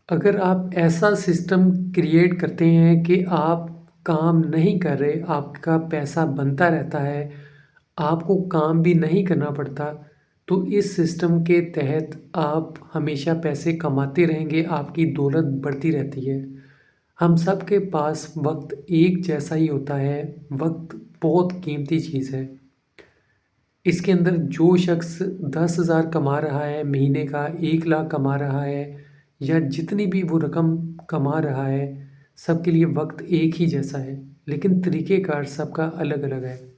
अगर आप ऐसा सिस्टम क्रिएट करते हैं कि आप काम नहीं कर रहे, आपका पैसा बनता रहता है, आपको काम भी नहीं करना पड़ता, तो इस सिस्टम के तहत आप हमेशा पैसे कमाते रहेंगे, आपकी दौलत बढ़ती रहती है। हम सब के पास वक्त एक जैसा ही होता है, वक्त बहुत कीमती चीज़ है। इसके अंदर जो शख्स 10,000 कमा रहा है महीने का, 1 लाख कमा रहा है या जितनी भी वो रकम कमा रहा है, सबके लिए वक्त एक ही जैसा है, लेकिन तरीक़ेकार सबका अलग-अलग है।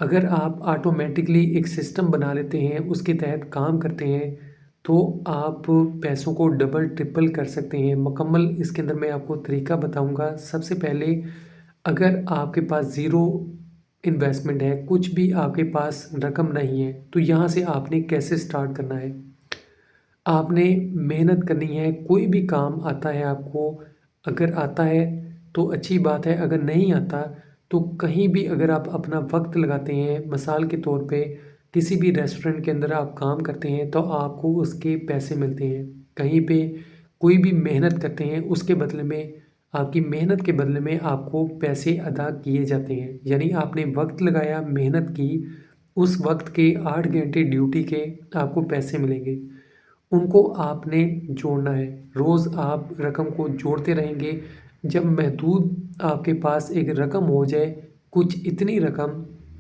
अगर आप ऑटोमेटिकली एक सिस्टम बना लेते हैं, उसके तहत काम करते हैं, तो आप पैसों को डबल ट्रिपल कर सकते हैं। मुकम्मल इसके अंदर मैं आपको तरीका बताऊँगा। सबसे पहले अगर आपके पास ज़ीरो इन्वेस्टमेंट है, कुछ भी आपके पास रकम नहीं है, तो यहाँ से आपने कैसे स्टार्ट करना है? आपने मेहनत करनी है, कोई भी काम आता है आपको, अगर आता है तो अच्छी बात है, अगर नहीं आता तो कहीं भी अगर आप अपना वक्त लगाते हैं, मिसाल के तौर पे किसी भी रेस्टोरेंट के अंदर आप काम करते हैं तो आपको उसके पैसे मिलते हैं। कहीं पे कोई भी मेहनत करते हैं, उसके बदले में आपकी मेहनत के बदले में आपको पैसे अदा किए जाते हैं। यानी आपने वक्त लगाया, मेहनत की, उस वक्त के 8 घंटे ड्यूटी के आपको पैसे मिलेंगे। उनको आपने जोड़ना है। रोज़ आप रकम को जोड़ते रहेंगे। जब महदूद आपके पास एक रकम हो जाए, कुछ इतनी रकम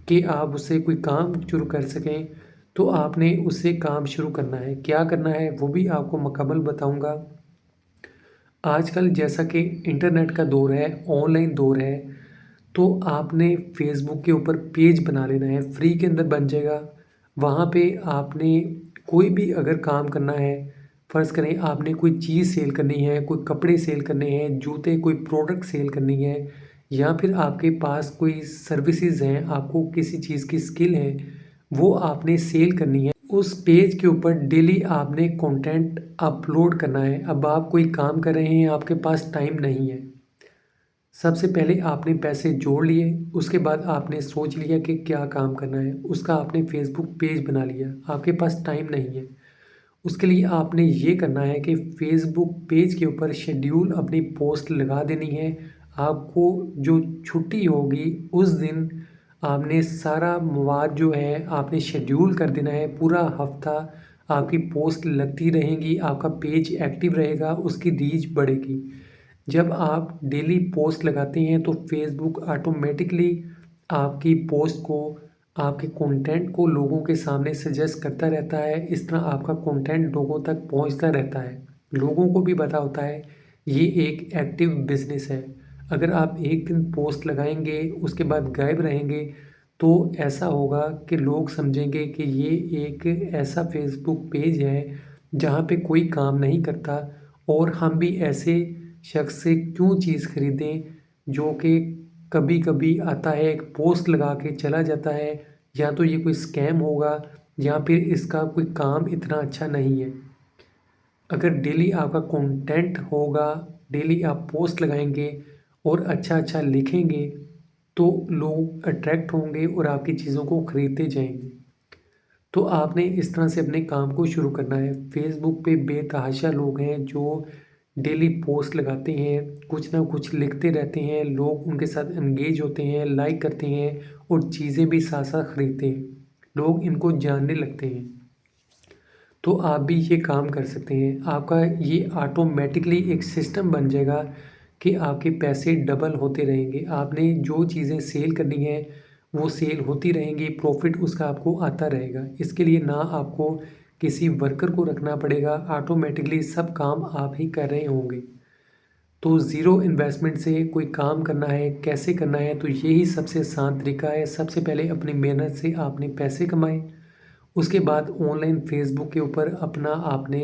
कि आप उससे कोई काम शुरू कर सकें, तो आपने उससे काम शुरू करना है। क्या करना है वो भी आपको मुकम्मल बताऊँगा। आजकल जैसा कि इंटरनेट का दौर है, ऑनलाइन दौर है, तो आपने फ़ेसबुक के ऊपर पेज बना लेना है, फ्री के अंदर बन जाएगा। वहाँ पे आपने कोई भी अगर काम करना है, फ़र्ज़ करें आपने कोई चीज़ सेल करनी है, कोई कपड़े सेल करने हैं, जूते कोई प्रोडक्ट सेल करनी है या फिर आपके पास कोई सर्विसेज़ हैं, आपको किसी चीज़ की स्किल है, वो आपने सेल करनी है। उस पेज के ऊपर डेली आपने कंटेंट अपलोड करना है। अब आप कोई काम कर रहे हैं, आपके पास टाइम नहीं है। सबसे पहले आपने पैसे जोड़ लिए, उसके बाद आपने सोच लिया कि क्या काम करना है, उसका आपने फ़ेसबुक पेज बना लिया, आपके पास टाइम नहीं है। उसके लिए आपने ये करना है कि फ़ेसबुक पेज के ऊपर शेड्यूल अपनी पोस्ट लगा देनी है। आपको जो छुट्टी होगी उस दिन आपने सारा मवाद जो है आपने शेड्यूल कर देना है। पूरा हफ़्ता आपकी पोस्ट लगती रहेंगी, आपका पेज एक्टिव रहेगा, उसकी रीच बढ़ेगी। जब आप डेली पोस्ट लगाते हैं तो फ़ेसबुक ऑटोमेटिकली आपकी पोस्ट को, आपके कंटेंट को लोगों के सामने सजेस्ट करता रहता है। इस तरह आपका कंटेंट लोगों तक पहुंचता रहता है। लोगों को भी पता होता है ये एक एक्टिव बिज़नेस है। अगर आप एक दिन पोस्ट लगाएंगे उसके बाद गायब रहेंगे तो ऐसा होगा कि लोग समझेंगे कि ये एक ऐसा फ़ेसबुक पेज है जहाँ पे कोई काम नहीं करता और हम भी ऐसे शख्स से क्यों चीज़ खरीदें जो कि कभी-कभी आता है, एक पोस्ट लगा के चला जाता है, या तो ये कोई स्कैम होगा या फिर इसका कोई काम इतना अच्छा नहीं है। अगर डेली आपका कंटेंट होगा, डेली आप पोस्ट लगाएँगे और अच्छा-अच्छा लिखेंगे, तो लोग अट्रैक्ट होंगे और आपकी चीज़ों को खरीदते जाएँगे। तो आपने इस तरह से अपने काम को शुरू करना है। फ़ेसबुक पे बेतहाशा लोग हैं जो डेली पोस्ट लगाते हैं, कुछ ना कुछ लिखते रहते हैं, लोग उनके साथ एंगेज होते हैं, लाइक करते हैं और चीज़ें भी साथ-साथ खरीदते हैं। लोग इनको जानने लगते हैं। तो आप भी ये काम कर सकते हैं। आपका ये ऑटोमेटिकली एक सिस्टम बन जाएगा कि आपके पैसे डबल होते रहेंगे। आपने जो चीज़ें सेल करनी है, वो सेल होती रहेंगी, प्रॉफ़िट उसका आपको आता रहेगा। इसके लिए ना आपको किसी वर्कर को रखना पड़ेगा, ऑटोमेटिकली सब काम आप ही कर रहे होंगे। तो ज़ीरो इन्वेस्टमेंट से कोई काम करना है, कैसे करना है, तो यही सबसे आसान तरीका है। सबसे पहले अपनी मेहनत से आपने पैसे कमाए, उसके बाद ऑनलाइन फ़ेसबुक के ऊपर अपना आपने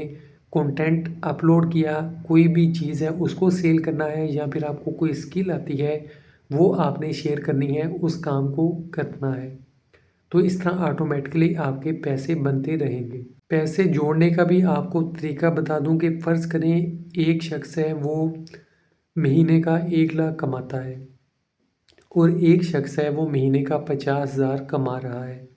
कंटेंट अपलोड किया, कोई भी चीज़ है उसको सेल करना है या फिर आपको कोई स्किल आती है, वो आपने शेयर करनी है, उस काम को करना है। तो इस तरह ऑटोमेटिकली आपके पैसे बनते रहेंगे। पैसे जोड़ने का भी आपको तरीका बता दूँ कि फ़र्ज़ करें एक शख्स है वो महीने का 1 लाख कमाता है और एक शख्स है वो महीने का 50,000 कमा रहा है।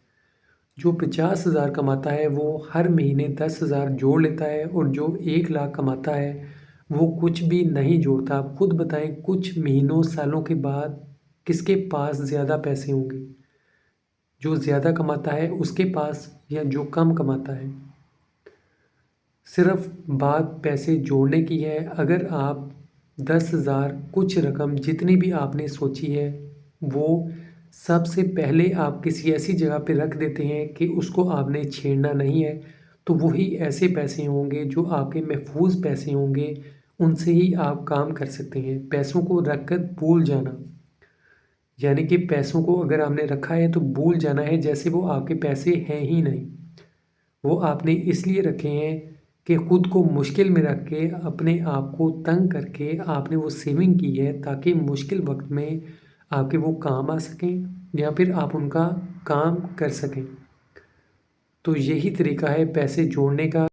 जो 50,000 कमाता है वो हर महीने 10,000 जोड़ लेता है और जो 1 लाख कमाता है वो कुछ भी नहीं जोड़ता। आप खुद बताएं, कुछ महीनों सालों के बाद किसके पास ज़्यादा पैसे होंगे? जो ज़्यादा कमाता है उसके पास, या जो कम कमाता है? सिर्फ बात पैसे जोड़ने की है। अगर आप 10,000 कुछ रकम जितनी भी आपने सोची है, वो सबसे पहले आप किसी ऐसी जगह पे रख देते हैं कि उसको आपने छेड़ना नहीं है, तो वही ऐसे पैसे होंगे जो आपके महफूज पैसे होंगे। उनसे ही आप काम कर सकते हैं। पैसों को रख कर भूल जाना, यानी कि पैसों को अगर आपने रखा है तो भूल जाना है जैसे वो आपके पैसे हैं ही नहीं। वो आपने इसलिए रखे हैं कि खुद को मुश्किल में रख के, अपने आप को तंग करके आपने वो सेविंग की है, ताकि मुश्किल वक्त में आपके वो काम आ सकें या फिर आप उनका काम कर सकें। तो यही तरीका है पैसे जोड़ने का।